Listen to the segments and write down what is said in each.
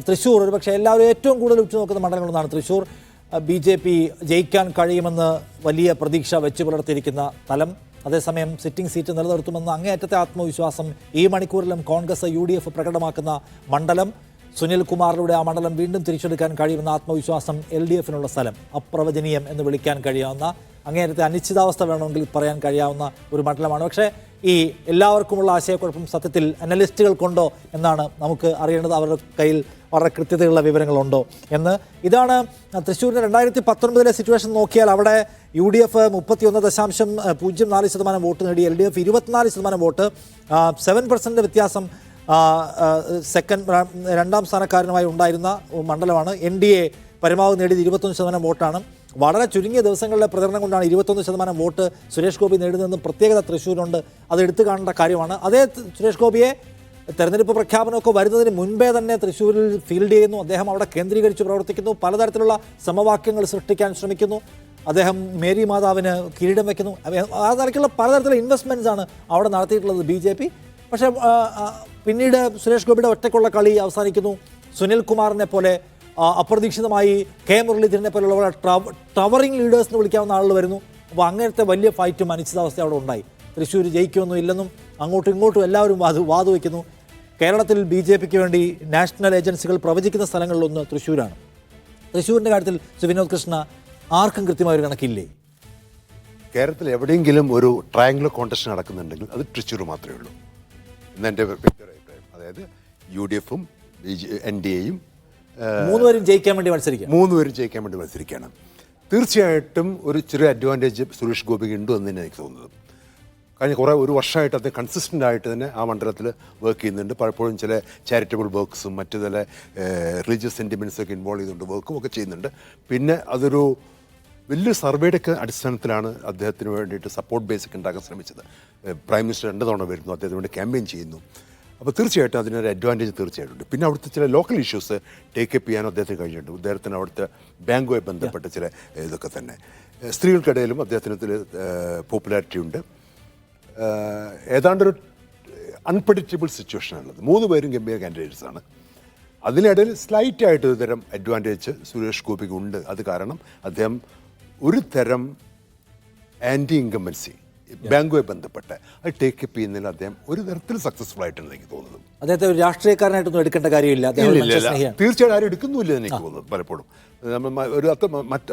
തൃശ്ശൂർ ഒരുപക്ഷെ എല്ലാവരും ഏറ്റവും കൂടുതൽ ഉറ്റുനോക്കുന്ന മണ്ഡലങ്ങളൊന്നാണ് തൃശ്ശൂർ. BJP ജയിക്കാൻ കഴിയുമെന്ന് വലിയ പ്രതീക്ഷ വെച്ച് പുലർത്തിയിരിക്കുന്ന സ്ഥലം. അതേസമയം സിറ്റിംഗ് സീറ്റ് നിലനിർത്തുമെന്ന് അങ്ങേയറ്റത്തെ ആത്മവിശ്വാസം ഈ മണിക്കൂറിലും കോൺഗ്രസ് UDF പ്രകടമാക്കുന്ന മണ്ഡലം. സുനിൽ കുമാറിലൂടെ ആ മണ്ഡലം വീണ്ടും തിരിച്ചെടുക്കാൻ കഴിയുമെന്ന ആത്മവിശ്വാസം LDFനുള്ള സ്ഥലം. അപ്രവചനീയം എന്ന് വിളിക്കാൻ കഴിയാവുന്ന, അങ്ങേയറ്റത്തെ അനിശ്ചിതാവസ്ഥ വേണമെങ്കിൽ പറയാൻ കഴിയാവുന്ന ഒരു മണ്ഡലമാണ്. പക്ഷേ ഈ എല്ലാവർക്കുമുള്ള ആശയക്കുഴപ്പം സത്യത്തിൽ അനലിസ്റ്റുകൾക്കുണ്ടോ എന്നാണ് നമുക്ക് അറിയേണ്ടത്. അവരുടെ കയ്യിൽ വളരെ കൃത്യതയുള്ള വിവരങ്ങളുണ്ടോ എന്ന്. ഇതാണ് തൃശ്ശൂരിൻ്റെ 2019 സിറ്റുവേഷൻ നോക്കിയാൽ അവിടെ UDF 31.04% വോട്ട് നേടി, LDF 24% വോട്ട്, 7% വ്യത്യാസം രണ്ടാം സ്ഥാനക്കാരനുമായി ഉണ്ടായിരുന്ന മണ്ഡലമാണ്. NDA പരമാവധി നേടിയത് 21% വോട്ടാണ്. വളരെ ചുരുങ്ങിയ ദിവസങ്ങളിലെ പ്രചരണം കൊണ്ടാണ് 21% വോട്ട് സുരേഷ് ഗോപി നേടുന്നതെന്നും പ്രത്യേകത തൃശ്ശൂരുണ്ട്. അത് എടുത്തു കാണേണ്ട കാര്യമാണ്. അതേ സുരേഷ് ഗോപിയെ തെരഞ്ഞെടുപ്പ് പ്രഖ്യാപനമൊക്കെ വരുന്നതിന് മുൻപേ തന്നെ തൃശ്ശൂരിൽ ഫീൽഡ് ചെയ്യുന്നു. അദ്ദേഹം അവിടെ കേന്ദ്രീകരിച്ച് പ്രവർത്തിക്കുന്നു, പലതരത്തിലുള്ള സമവാക്യങ്ങൾ സൃഷ്ടിക്കാൻ ശ്രമിക്കുന്നു. അദ്ദേഹം മേരി മാതാവിന് കിരീടം വയ്ക്കുന്നു. ആ തരത്തിലുള്ള പലതരത്തിലുള്ള ഇൻവെസ്റ്റ്മെൻറ്റ്സ് ആണ് അവിടെ നടത്തിയിട്ടുള്ളത് BJP. പക്ഷേ പിന്നീട് സുരേഷ് ഗോപിയുടെ ഒറ്റയ്ക്കുള്ള കളി അവസാനിക്കുന്നു. സുനിൽ കുമാറിനെ പോലെ അപ്രതീക്ഷിതമായി K മുരളീധരനെ പോലുള്ളവരെ ടവറിംഗ് ലീഡേഴ്സ് എന്ന് വിളിക്കാവുന്ന ആളുകൾ വരുന്നു. അപ്പോൾ അങ്ങനത്തെ വലിയ ഫൈറ്റും അനിശ്ചിതാവസ്ഥ അവിടെ ഉണ്ടായി. തൃശ്ശൂർ ജയിക്കുമെന്നും ഇല്ലെന്നും അങ്ങോട്ടും ഇങ്ങോട്ടും എല്ലാവരും വാതുവയ്ക്കുന്നു. കേരളത്തിൽ BJPക്ക് വേണ്ടി നാഷണൽ ഏജൻസികൾ പ്രവചിക്കുന്ന സ്ഥലങ്ങളിലൊന്ന് തൃശ്ശൂരാണ്. തൃശ്ശൂരിൻ്റെ കാര്യത്തിൽ വിനോദ് കൃഷ്ണ ആർക്കും കൃത്യമായൊരു കണക്കില്ലേ? കേരളത്തിൽ എവിടെയെങ്കിലും ഒരു ട്രയാങ്കുലർ കോൺടെസ്റ്റ് നടക്കുന്നുണ്ടെങ്കിൽ അത് തൃശ്ശൂർ മാത്രമേ ഉള്ളൂ എന്നെൻ്റെ വ്യക്തിപരമായ അഭിപ്രായം. അതായത് UDFും NDAയും മൂന്നുപേരും ജയിക്കാൻ വേണ്ടി മത്സരിക്കുകയാണ്. തീർച്ചയായിട്ടും ഒരു ചെറിയ അഡ്വാൻറ്റേജ് സുരേഷ് ഗോപിക്ക് ഉണ്ട് എന്ന് തന്നെ എനിക്ക് തോന്നുന്നത്. കഴിഞ്ഞ ഒരു വർഷമായിട്ട് അദ്ദേഹം കൺസിസ്റ്റൻ്റ് ആയിട്ട് തന്നെ ആ മണ്ഡലത്തിൽ വർക്ക് ചെയ്യുന്നുണ്ട്. പലപ്പോഴും ചില ചാരിറ്റബിൾ വർക്ക്സും മറ്റു ചില റിലീജിയസ് സെൻറ്റിമെൻറ്റ്സൊക്കെ ഇൻവോൾവ് ചെയ്തുകൊണ്ട് വർക്കും ഒക്കെ ചെയ്യുന്നുണ്ട്. പിന്നെ അതൊരു വലിയ സർവേയുടെയൊക്കെ അടിസ്ഥാനത്തിലാണ് അദ്ദേഹത്തിന് വേണ്ടിയിട്ട് സപ്പോർട്ട് ബേസൊക്കെ ഉണ്ടാക്കാൻ ശ്രമിച്ചത്. പ്രൈം മിനിസ്റ്റർ 2 തവണ വരുന്നു, അദ്ദേഹത്തിന് വേണ്ടി ക്യാമ്പയിൻ ചെയ്യുന്നു. അപ്പോൾ തീർച്ചയായിട്ടും അതിനൊരു അഡ്വാൻറ്റേജ് തീർച്ചയായിട്ടും ഉണ്ട്. പിന്നെ അവിടുത്തെ ചില ലോക്കൽ ഇഷ്യൂസ് ടേക്ക് അപ്പ് ചെയ്യാനും അദ്ദേഹത്തിന് കഴിഞ്ഞിട്ടുണ്ട്. അദ്ദേഹത്തിന് അവിടുത്തെ ബാങ്കുമായി ബന്ധപ്പെട്ട ചില ഇതൊക്കെ തന്നെ. സ്ത്രീകൾക്കിടയിലും അദ്ദേഹത്തിന് പോപ്പുലാരിറ്റി ഉണ്ട്. ഏതാണ്ടൊരു അൺപ്രഡിക്റ്റബിൾ സിറ്റുവേഷനാണുള്ളത്. 3 പേരും ഗംഭീര കാൻഡിഡേറ്റ്സാണ്. അതിനിടയിൽ സ്ലൈറ്റായിട്ട് ഒരു തരം അഡ്വാൻറ്റേജ് സുരേഷ് ഗോപിക്ക് ഉണ്ട്. അത് കാരണം അദ്ദേഹം ഒരു തരം ആൻറ്റി ഇൻകംബൻസി ബാങ്കുമായി ബന്ധപ്പെട്ട് അത് ടേക്ക് അപ്പ് ചെയ്യുന്നതിൽ അദ്ദേഹം ഒരു തരത്തിൽ സക്സസ്ഫുൾ ആയിട്ടാണ് എനിക്ക് തോന്നുന്നത്. അദ്ദേഹത്തെ ഒരു രാഷ്ട്രീയക്കാരനായിട്ടൊന്നും എടുക്കേണ്ട കാര്യമില്ല. തീർച്ചയായും ആരും എടുക്കുന്നില്ല എന്ന് എനിക്ക് തോന്നുന്നത്. പലപ്പോഴും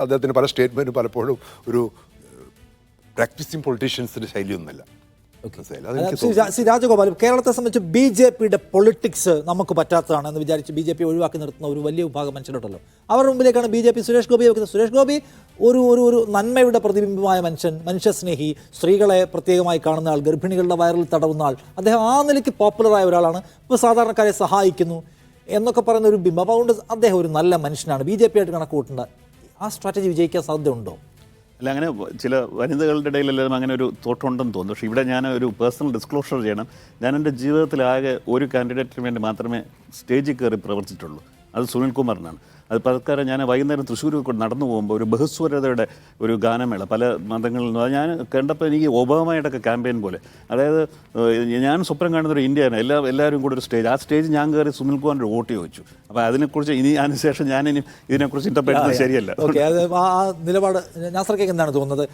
അദ്ദേഹത്തിന് പല സ്റ്റേറ്റ്മെൻറ്റും പലപ്പോഴും ഒരു പ്രാക്ടീസിങ് പൊളിറ്റീഷ്യൻസിൻ്റെ ശൈലിയൊന്നുമല്ല. രാജഗോപാൽ, കേരളത്തെ സംബന്ധിച്ച് BJPയുടെ പൊളിറ്റിക്സ് നമുക്ക് പറ്റാത്തതാണ് എന്ന് വിചാരിച്ച് BJP ഒഴിവാക്കി നിർത്തുന്ന ഒരു വലിയ വിഭാഗം മനുഷ്യരുണ്ടല്ലോ. അവരുടെ മുമ്പിലേക്കാണ് BJP സുരേഷ് ഗോപിയെ വെക്കുന്നത്. സുരേഷ് ഗോപി ഒരു നന്മയുടെ പ്രതിബിംബമായ മനുഷ്യസ്നേഹി, സ്ത്രീകളെ പ്രത്യേകമായി കാണുന്ന ആൾ, ഗർഭിണികളുടെ വയറിൽ തടവുന്ന ആൾ. അദ്ദേഹം ആ നിലയ്ക്ക് പോപ്പുലറായ ഒരാളാണ്. ഇപ്പോൾ സാധാരണക്കാരെ സഹായിക്കുന്നു എന്നൊക്കെ പറയുന്ന ഒരു ബിംബം. അപ്പോൾ അതുകൊണ്ട് അദ്ദേഹം ഒരു നല്ല മനുഷ്യനാണ്. BJP ആയിട്ട് കണക്ക് കൂട്ടേണ്ട ആ സ്ട്രാറ്റജി വിജയിക്കാൻ സാധ്യതയുണ്ടോ? അല്ല, അങ്ങനെ ചില വനിതകളുടെ ഇടയിലെല്ലാം അങ്ങനെ ഒരു തോട്ടുണ്ടെന്ന് തോന്നുന്നു. പക്ഷേ ഇവിടെ ഞാൻ ഒരു പേഴ്സണൽ ഡിസ്ക്ലോഷർ ചെയ്യണം. ഞാൻ എൻ്റെ ജീവിതത്തിലാകെ ഒരു കാൻഡിഡേറ്റിന് വേണ്ടി മാത്രമേ സ്റ്റേജിൽ കയറി പ്രവർത്തിച്ചിട്ടുള്ളൂ. അത് സുനിൽ കുമാറിനാണ്. അത് പലക്കാരം ഞാൻ വൈകുന്നേരം തൃശ്ശൂർ നടന്നു പോകുമ്പോൾ ഒരു ബഹുസ്വരതയുടെ ഒരു ഗാനമേള പല മതങ്ങളിൽ നിന്നും, അത് ഞാൻ കണ്ടപ്പോൾ എനിക്ക് ഒബാമയുടെയൊക്കെ ക്യാമ്പയിൻ പോലെ, അതായത് ഞാൻ സ്വപ്നം കാണുന്ന ഒരു ഇന്ത്യയാണ്. എല്ലാവരും കൂടെ ഒരു സ്റ്റേജ്, ആ സ്റ്റേജ് ഞാൻ കയറി സുനിൽ കുമാറിൻ്റെ വോട്ട് ചോദിച്ചു. അപ്പോൾ അതിനെക്കുറിച്ച് അതിനുശേഷം ഞാനിനി ഇതിനെക്കുറിച്ച് ഇന്റർപ്രറ്റ് ചെയ്യുന്നത് ശരിയല്ല. ആ നിലപാട് നാസർക്ക് എന്താണ് തോന്നുന്നത്?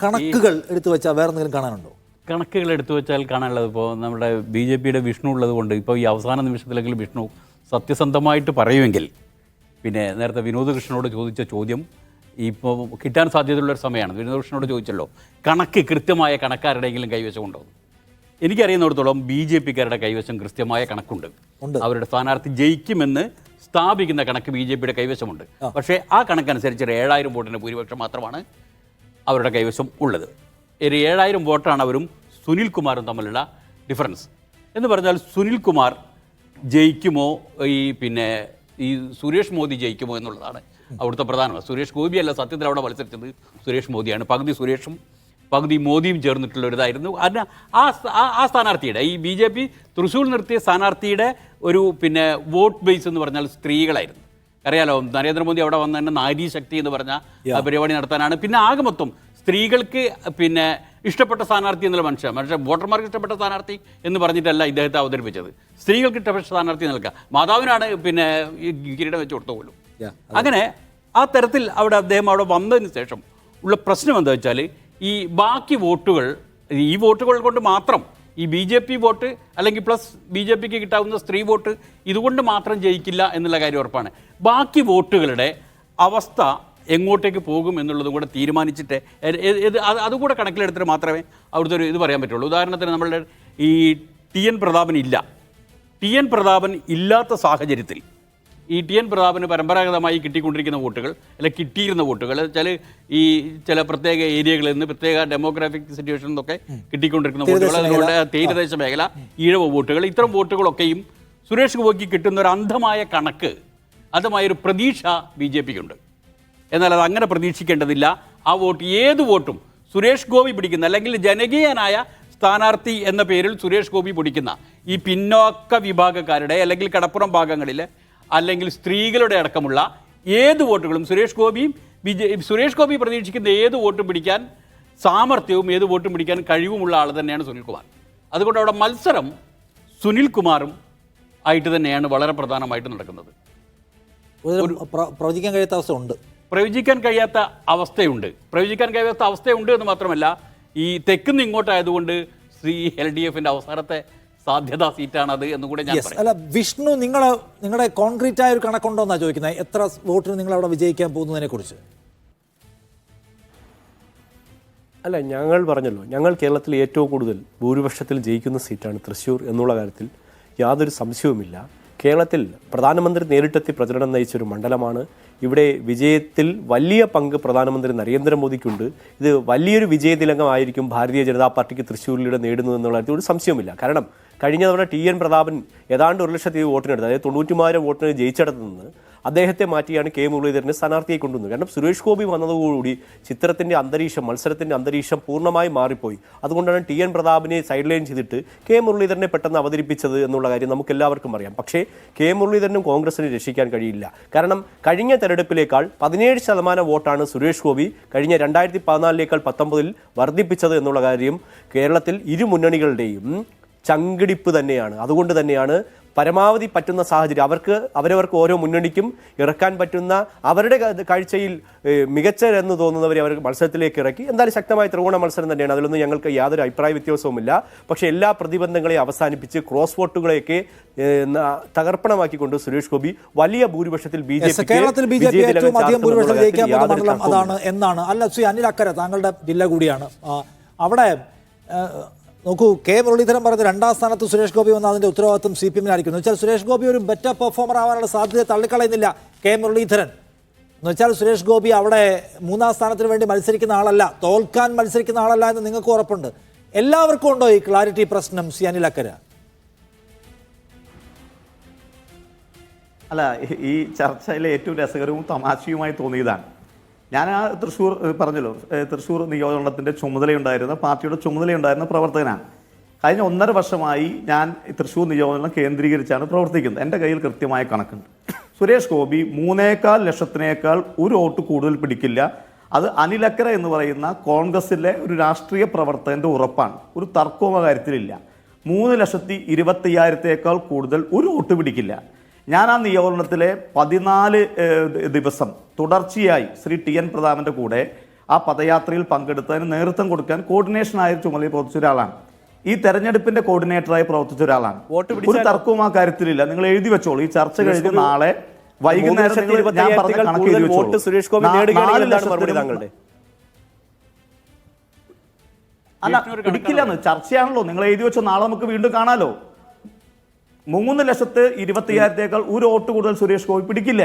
കണക്കുകൾ എടുത്തു വെച്ചാൽ വേറെ എന്തെങ്കിലും കാണാനുണ്ടോ? കണക്കുകൾ എടുത്തു വെച്ചാൽ കാണാനുള്ളത് ഇപ്പോൾ നമ്മുടെ BJPയുടെ വിഷ്ണു ഉള്ളത് കൊണ്ട് ഇപ്പോൾ ഈ അവസാന നിമിഷത്തിലെങ്കിലും വിഷ്ണു സത്യസന്ധമായിട്ട് പറയുമെങ്കിൽ, പിന്നെ നേരത്തെ വിനോദ് കൃഷ്ണനോട് ചോദിച്ച ചോദ്യം ഇപ്പോൾ കിട്ടാൻ സാധ്യതയുള്ളൊരു സമയമാണ്. വിനോദ് കൃഷ്ണനോട് ചോദിച്ചല്ലോ, കൃത്യമായ കണക്കാരുടെയെങ്കിലും കൈവശം ഉണ്ടോ? എനിക്കറിയുന്നിടത്തോളം BJPക്കാരുടെ കൈവശം കൃത്യമായ കണക്കുണ്ട്. അവരുടെ സ്ഥാനാർത്ഥി ജയിക്കുമെന്ന് സ്ഥാപിക്കുന്ന കണക്ക് BJPയുടെ കൈവശമുണ്ട്. പക്ഷേ ആ കണക്കനുസരിച്ച് 7000 വോട്ടിൻ്റെ ഭൂരിപക്ഷം മാത്രമാണ് അവരുടെ കൈവശം ഉള്ളത്. 7000 വോട്ടാണ് അവരും സുനിൽ കുമാറും തമ്മിലുള്ള ഡിഫറൻസ്. എന്ന് പറഞ്ഞാൽ സുനിൽ കുമാർ ജയിക്കുമോ, ഈ സുരേഷ് മോദി ജയിക്കുമോ എന്നുള്ളതാണ് അവിടുത്തെ പ്രധാനം. സുരേഷ് ഗോപിയല്ല സത്യത്തിൽ അവിടെ മത്സരിച്ചത്, സുരേഷ് മോദിയാണ്. പകുതി സുരേഷും പകുതി മോദിയും ചേർന്നിട്ടുള്ള ഒരിതായിരുന്നു. അതിന് ആ സ്ഥാനാർത്ഥിയുടെ ഈ BJP തൃശ്ശൂർ നിർത്തിയ സ്ഥാനാർത്ഥിയുടെ ഒരു വോട്ട് ബേസ് എന്ന് പറഞ്ഞാൽ സ്ത്രീകളായിരുന്നു. അറിയാലോ, നരേന്ദ്രമോദി അവിടെ വന്ന് തന്നെ നാരി ശക്തി എന്ന് പറഞ്ഞ പരിപാടി നടത്താനാണ്. പിന്നെ ആകെ മൊത്തം സ്ത്രീകൾക്ക് പിന്നെ ഇഷ്ടപ്പെട്ട സ്ഥാനാർത്ഥി എന്നുള്ള പക്ഷേ വോട്ടർമാർക്ക് ഇഷ്ടപ്പെട്ട സ്ഥാനാർത്ഥി എന്ന് പറഞ്ഞിട്ടല്ല ഇദ്ദേഹത്തെ അവതരിപ്പിച്ചത്. സ്ത്രീകൾക്ക് ഇഷ്ടപ്പെട്ട സ്ഥാനാർത്ഥി നൽകുക. മാതാവിനാണ് പിന്നെ ഈ കിരീടം വെച്ച് കൊടുത്ത പോലും. അങ്ങനെ ആ തരത്തിൽ അദ്ദേഹം അവിടെ വന്നതിന് ശേഷം ഉള്ള പ്രശ്നം എന്താ വെച്ചാൽ ഈ ബാക്കി വോട്ടുകൾ, ഈ വോട്ടുകൾ കൊണ്ട് മാത്രം ഈ BJP വോട്ട് അല്ലെങ്കിൽ പ്ലസ് BJPക്ക് കിട്ടാവുന്ന സ്ത്രീ വോട്ട് ഇതുകൊണ്ട് മാത്രം ജയിക്കില്ല എന്നുള്ള കാര്യം ഉറപ്പാണ്. ബാക്കി വോട്ടുകളുടെ അവസ്ഥ എങ്ങോട്ടേക്ക് പോകും എന്നുള്ളതും കൂടെ തീരുമാനിച്ചിട്ട് അതുകൂടെ കണക്കിലെടുത്തിട്ട് മാത്രമേ അവിടുത്തെ ഒരു ഇത് പറയാൻ പറ്റുള്ളൂ. ഉദാഹരണത്തിന് നമ്മളുടെ ഈ TN പ്രതാപൻ ഇല്ല. TN പ്രതാപൻ ഇല്ലാത്ത സാഹചര്യത്തിൽ ഈ TN പ്രതാപന് പരമ്പരാഗതമായി കിട്ടിക്കൊണ്ടിരിക്കുന്ന വോട്ടുകൾ അല്ലെ കിട്ടിയിരുന്ന വോട്ടുകൾ വെച്ചാൽ ഈ ചില പ്രത്യേക ഏരിയകളിൽ നിന്ന് പ്രത്യേക ഡെമോഗ്രാഫിക് സിറ്റുവേഷൻ എന്നൊക്കെ കിട്ടിക്കൊണ്ടിരിക്കുന്ന വോട്ടുകൾ, അതുകൊണ്ട് തീരദേശ മേഖല, ഈഴവ വോട്ടുകൾ, ഇത്തരം വോട്ടുകളൊക്കെയും സുരേഷ് ഗോപിക്ക് കിട്ടുന്ന ഒരു അന്ധമായ കണക്ക്, അന്ധമായൊരു പ്രതീക്ഷ BJPക്കുണ്ട്. എന്നാൽ അത് അങ്ങനെ പ്രതീക്ഷിക്കേണ്ടതില്ല. ആ വോട്ട് ഏത് വോട്ടും സുരേഷ് ഗോപി പിടിക്കുന്ന അല്ലെങ്കിൽ ജനകീയനായ സ്ഥാനാർത്ഥി എന്ന പേരിൽ സുരേഷ് ഗോപി പിടിക്കുന്ന ഈ പിന്നോക്ക വിഭാഗക്കാരുടെ അല്ലെങ്കിൽ കടപ്പുറം ഭാഗങ്ങളിൽ അല്ലെങ്കിൽ സ്ത്രീകളുടെ അടക്കമുള്ള ഏത് വോട്ടുകളും സുരേഷ് ഗോപി പ്രതീക്ഷിക്കുന്ന ഏത് വോട്ടും പിടിക്കാൻ സാമർത്ഥ്യവും ഏത് വോട്ടും പിടിക്കാൻ കഴിവുമുള്ള ആൾ തന്നെയാണ് സുനിൽകുമാർ. അതുകൊണ്ട് അവിടെ മത്സരം സുനിൽകുമാറും ആയിട്ട് തന്നെയാണ് വളരെ പ്രധാനമായിട്ട് നടക്കുന്നത്. പ്രവചിക്കാൻ കഴിയാത്ത അവസ്ഥ ഉണ്ട്. പ്രവചിക്കാൻ കഴിയാത്ത അവസ്ഥയുണ്ട് എന്ന് മാത്രമല്ല, ഈ തെക്കുന്ന് ഇങ്ങോട്ടായതുകൊണ്ട് LDFിൻ്റെ അവസാനത്തെ സാധ്യതാ സീറ്റാണത് എന്നുകൂടെ ഞാൻ പറയാം. അല്ല വിഷ്ണു, നിങ്ങളുടെ കോൺക്രീറ്റ് ആയ ഒരു കണക്കുണ്ടോ എന്നാണ് ചോദിക്കുന്നത്. എത്ര വോട്ടിന് നിങ്ങൾ അവിടെ വിജയിക്കാൻ പോകുന്നതിനെ കുറിച്ച്? അല്ല, ഞങ്ങൾ പറഞ്ഞല്ലോ, ഞങ്ങൾ കേരളത്തിൽ ഏറ്റവും കൂടുതൽ ഭൂരിപക്ഷത്തിൽ ജയിക്കുന്ന സീറ്റാണ് തൃശ്ശൂർ എന്നുള്ള കാര്യത്തിൽ യാതൊരു സംശയവുമില്ല. കേരളത്തിൽ പ്രധാനമന്ത്രി നേരിട്ടെത്തി പ്രചരണം നയിച്ചൊരു മണ്ഡലമാണ്. ഇവിടെ വിജയത്തിൽ വലിയ പങ്ക് പ്രധാനമന്ത്രി നരേന്ദ്രമോദിക്കുണ്ട്. ഇത് വലിയൊരു വിജയതിലകമായിരിക്കും ഭാരതീയ ജനതാ പാർട്ടിക്ക് തൃശ്ശൂരിലൂടെ നേടുന്നു എന്നുള്ള കാര്യത്തിൽ ഒരു സംശയവുമില്ല. കാരണം കഴിഞ്ഞ തവണ TN പ്രതാപൻ ഏതാണ്ട് 1,00,000 വോട്ടിനെടുത്ത്, അതായത് 90,000 വോട്ടിന് ജയിച്ചിടത്തു നിന്ന് അദ്ദേഹത്തെ മാറ്റിയാണ് K മുരളീധരനെ സ്ഥാനാർത്ഥിയെ കൊണ്ടുവന്നത്. കാരണം സുരേഷ് ഗോപി വന്നതോടുകൂടി ചിത്രത്തിൻ്റെ അന്തരീക്ഷം, മത്സരത്തിൻ്റെ അന്തരീക്ഷം പൂർണ്ണമായി മാറിപ്പോയി. അതുകൊണ്ടാണ് TN പ്രതാപിനെ സൈഡ് ലൈൻ ചെയ്തിട്ട് K മുരളീധരനെ പെട്ടെന്ന് അവതരിപ്പിച്ചത് എന്നുള്ള കാര്യം നമുക്ക് എല്ലാവർക്കും അറിയാം. പക്ഷേ K മുരളീധരനും കോൺഗ്രസിനെ രക്ഷിക്കാൻ കഴിയില്ല. കാരണം കഴിഞ്ഞ തെരഞ്ഞെടുപ്പിലേക്കാൾ 17% വോട്ടാണ് സുരേഷ് ഗോപി കഴിഞ്ഞ 2014 19 വർദ്ധിപ്പിച്ചത് എന്നുള്ള കാര്യം കേരളത്തിൽ ഇരു മുന്നണികളുടെയും ചങ്കിടിപ്പ് തന്നെയാണ്. അതുകൊണ്ട് തന്നെയാണ് പരമാവധി പറ്റുന്ന സാഹചര്യം അവരവർക്ക് ഓരോ മുന്നണിക്കും ഇറക്കാൻ പറ്റുന്ന അവരുടെ കാഴ്ചയിൽ മികച്ചതെന്ന് തോന്നുന്നവരെ അവർ മത്സരത്തിലേക്ക് ഇറക്കി. എന്തായാലും ശക്തമായ ത്രികോണ മത്സരം തന്നെയാണ്. അതിലൊന്നും ഞങ്ങൾക്ക് യാതൊരു അഭിപ്രായ വ്യത്യാസവുമില്ല. പക്ഷേ എല്ലാ പ്രതിബന്ധങ്ങളെയും അവസാനിപ്പിച്ച് ക്രോസ് വോട്ടുകളെയൊക്കെ തകർപ്പണമാക്കിക്കൊണ്ട് സുരേഷ് ഗോപി വലിയ ഭൂരിപക്ഷത്തിൽ കേരളത്തിൽ BJP ഏറ്റവും അധികം ഭൂരിപക്ഷം ജയിക്കാൻ പോകുന്ന മണ്ഡലം അതാണ് എന്നാണ്. അല്ല, ശ്രീ അനിൽ അക്കര, താങ്കളുടെ ജില്ല കൂടിയാണ്. അവിടെ നോക്കൂ, K മുരളീധരൻ പറഞ്ഞ 2ാം സ്ഥാനത്ത് സുരേഷ് ഗോപി വന്ന അതിൻ്റെ ഉത്തരവാദിത്വം CPM-നായിരിക്കും. എന്ന് വെച്ചാൽ സുരേഷ് ഗോപി ഒരു ബെറ്റർ പെർഫോമർ ആവാനുള്ള സാധ്യത തള്ളിക്കളയുന്നില്ല K മുരളീധരൻ. എന്ന് വെച്ചാൽ സുരേഷ് ഗോപി അവിടെ 3ാം സ്ഥാനത്തിന് വേണ്ടി മത്സരിക്കുന്ന ആളല്ല, തോൽക്കാൻ മത്സരിക്കുന്ന ആളല്ല എന്ന് നിങ്ങൾക്ക് ഉറപ്പുണ്ട്. എല്ലാവർക്കും ഉണ്ടോ ഈ ക്ലാരിറ്റി പ്രശ്നം, ശ്രീ അനിൽ അക്കര? അല്ല, ഈ ചർച്ചയിലെ ഏറ്റവും രസകരവും തമാശയുമായി തോന്നിയതാണ്. ഞാൻ ആ തൃശ്ശൂർ പറഞ്ഞല്ലോ, തൃശ്ശൂർ നിയോജകമണ്ഡലത്തിൻ്റെ ചുമതലയുണ്ടായിരുന്ന പാർട്ടിയുടെ ചുമതലയുണ്ടായിരുന്ന പ്രവർത്തകനാണ്. കഴിഞ്ഞ 1.5 വർഷമായി ഞാൻ തൃശ്ശൂർ നിയോജകമണ്ഡലം കേന്ദ്രീകരിച്ചാണ് പ്രവർത്തിക്കുന്നത്. എൻ്റെ കയ്യിൽ കൃത്യമായ കണക്കുണ്ട്. സുരേഷ് ഗോപി 3.25 ലക്ഷത്തിനേക്കാൾ ഒരു വോട്ട് കൂടുതൽ പിടിക്കില്ല. അത് അനിലക്കര എന്ന് പറയുന്ന കോൺഗ്രസിലെ ഒരു രാഷ്ട്രീയ പ്രവർത്തകൻ്റെ ഉറപ്പാണ്. ഒരു തർക്കവും ആ കാര്യത്തിലില്ല. 3,25,000 കൂടുതൽ ഒരു വോട്ട് പിടിക്കില്ല. ഞാൻ ആ നിയോജകമണ്ഡലത്തിലെ 14 ദിവസം തുടർച്ചയായി ശ്രീ TN പ്രതാപൻ്റെ കൂടെ ആ പദയാത്രയിൽ പങ്കെടുത്തതിന് നേതൃത്വം കൊടുക്കാൻ കോർഡിനേഷനായ ചുമതലയിൽ പ്രവർത്തിച്ച ഒരാളാണ്. ഈ തെരഞ്ഞെടുപ്പിന്റെ കോർഡിനേറ്ററായി പ്രവർത്തിച്ച ഒരാളാണ്. ഒരു തർക്കവും ആ കാര്യത്തിലില്ല. നിങ്ങൾ എഴുതി വെച്ചോളൂ. ഈ ചർച്ച കഴിഞ്ഞ് നാളെ വൈകുന്നേരം ഞാൻ പറഞ്ഞ കണക്ക് എഴുതി വെച്ചോളൂ. അല്ല, പിടിക്കില്ലെന്ന് ചർച്ചയാണല്ലോ. നിങ്ങൾ എഴുതി വെച്ചോ, നാളെ നമുക്ക് വീണ്ടും കാണാലോ. 3,25,000 ഒരു വോട്ട് കൂടുതൽ സുരേഷ് ഗോപി പിടിക്കില്ല.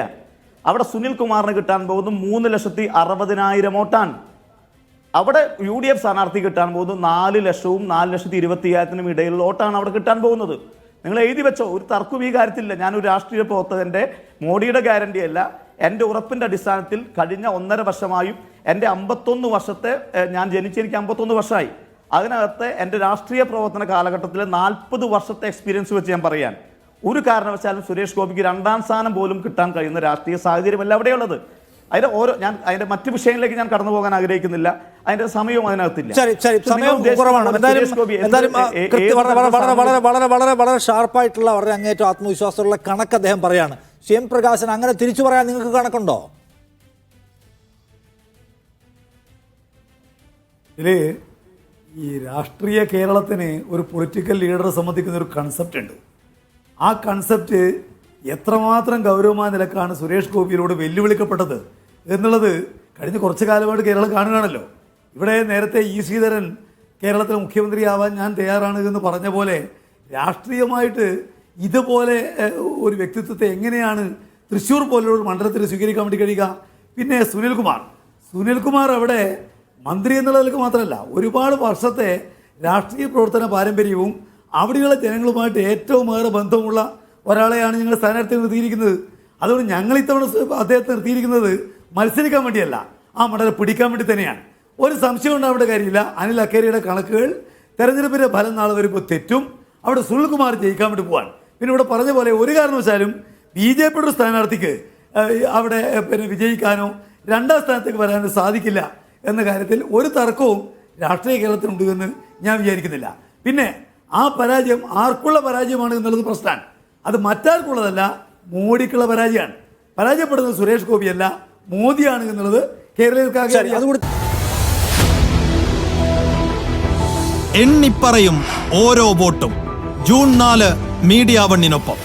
അവിടെ സുനിൽകുമാറിന് കിട്ടാൻ പോകുന്നത് 3,60,000 വോട്ടാണ്. അവിടെ UDF സ്ഥാനാർത്ഥി കിട്ടാൻ പോകുന്നത് 4 ലക്ഷവും 4,20,000 ഇടയിലുള്ള വോട്ടാണ് അവിടെ കിട്ടാൻ പോകുന്നത്. നിങ്ങൾ എഴുതി വെച്ചോ, ഒരു തർക്കവും ഈ കാര്യത്തിലില്ല. ഞാനൊരു രാഷ്ട്രീയ പ്രവർത്തകൻ്റെ മോഡിയുടെ ഗ്യാരണ്ടി അല്ല, എൻ്റെ ഉറപ്പിൻ്റെ അടിസ്ഥാനത്തിൽ കഴിഞ്ഞ 1.5 വർഷമായും എൻ്റെ 51 വർഷത്തെ ഞാൻ ജനിച്ച് എനിക്ക് 51 വർഷമായി. അതിനകത്ത് എൻ്റെ രാഷ്ട്രീയ പ്രവർത്തന കാലഘട്ടത്തിലെ 40 വർഷത്തെ എക്സ്പീരിയൻസ് വെച്ച് ഞാൻ പറയാൻ ഒരു കാരണവശാലും സുരേഷ് ഗോപിക്ക് 2ാം സ്ഥാനം പോലും കിട്ടാൻ കഴിയുന്ന രാഷ്ട്രീയ സാഹചര്യമല്ല അവിടെയുള്ളത്. അതിൻ്റെ മറ്റ് വിഷയങ്ങളിലേക്ക് ഞാൻ കടന്നു പോകാൻ ആഗ്രഹിക്കുന്നില്ല. അതിന്റെ സമയവും അതിനകത്തില്ല. ശരി സമയം നിങ്ങൾ ഉദ്ദേശിക്കുന്ന കുറവാണ്. പോലെ എന്തായാലും സുരേഷ് ഗോപി വളരെ ഷാർപ്പായിട്ടുള്ള വളരെ അങ്ങേറ്റം ആത്മവിശ്വാസമുള്ള കണക്ക് അദ്ദേഹം പറയാണ്. എം പ്രകാശൻ, അങ്ങനെ തിരിച്ചു പറയാൻ നിങ്ങൾക്ക് കണക്കുണ്ടോ? ഇതില് ഈ രാഷ്ട്രീയ കേരളത്തിന് ഒരു പൊളിറ്റിക്കൽ ലീഡറെ സംബന്ധിക്കുന്ന ഒരു കൺസെപ്റ്റ് ഉണ്ട്. ആ കൺസെപ്റ്റ് എത്രമാത്രം ഗൗരവമായ നിലക്കാണ് സുരേഷ് ഗോപിയിലൂടെ വെല്ലുവിളിക്കപ്പെട്ടത് എന്നുള്ളത് കഴിഞ്ഞ കുറച്ചു കാലമായിട്ട് കേരളം കാണുകയാണല്ലോ. ഇവിടെ നേരത്തെ ഇ ശ്രീധരൻ കേരളത്തിലെ മുഖ്യമന്ത്രിയാവാൻ ഞാൻ തയ്യാറാണ് എന്ന് പറഞ്ഞ പോലെ രാഷ്ട്രീയമായിട്ട് ഇതുപോലെ ഒരു വ്യക്തിത്വത്തെ എങ്ങനെയാണ് തൃശ്ശൂർ പോലുള്ള ഒരു മണ്ഡലത്തിൽ സ്വീകരിക്കാൻ വേണ്ടി കഴിയുക? പിന്നെ സുനിൽകുമാർ അവിടെ മന്ത്രി എന്നുള്ളതിലേക്ക് മാത്രമല്ല, ഒരുപാട് വർഷത്തെ രാഷ്ട്രീയ പ്രവർത്തന പാരമ്പര്യവും അവിടെയുള്ള ജനങ്ങളുമായിട്ട് ഏറ്റവും ഏറെ ബന്ധമുള്ള ഒരാളെയാണ് ഞങ്ങൾ സ്ഥാനാർത്ഥി നിർത്തിയിരിക്കുന്നത്. അതുകൊണ്ട് ഞങ്ങൾ ഇത്തവണ അദ്ദേഹത്തെ നിർത്തിയിരിക്കുന്നത് മത്സരിക്കാൻ വേണ്ടിയല്ല, ആ മണ്ഡലം പിടിക്കാൻ വേണ്ടി തന്നെയാണ്. ഒരു സംശയം ഉണ്ടാവേണ്ട കാര്യമില്ല. അനിൽ അക്കേരിയുടെ കണക്കുകൾ തെരഞ്ഞെടുപ്പിൻ്റെ ഫലം നാളെ വരുമ്പോൾ തെറ്റും. അവിടെ സുനിൽകുമാർ ജയിക്കാൻ വേണ്ടി പോവാൻ. പിന്നെ ഇവിടെ പറഞ്ഞ പോലെ ഒരു കാരണവശാലും BJPയുടെ സ്ഥാനാർത്ഥിക്ക് അവിടെ വിജയിക്കാനോ രണ്ടാം സ്ഥാനത്തേക്ക് വരാനോ സാധിക്കില്ല എന്ന കാര്യത്തിൽ ഒരു തർക്കവും രാഷ്ട്രീയ കേരളത്തിനുണ്ട് എന്ന് ഞാൻ വിചാരിക്കുന്നില്ല. പിന്നെ ആ പരാജയം ആർക്കുള്ള പരാജയമാണ് എന്നുള്ളത് പ്രശ്നമാണ്. അത് മറ്റാർക്കുള്ളതല്ല, മോഡിക്കുള്ള പരാജയമാണ്. പരാജയപ്പെടുന്നത് സുരേഷ് ഗോപിയല്ല, മോദിയാണ് എന്നുള്ളത് കേരളീയർക്കാകെ. എണ്ണിപ്പറയും ഓരോ വോട്ടും. June 4 media 1-നൊപ്പം.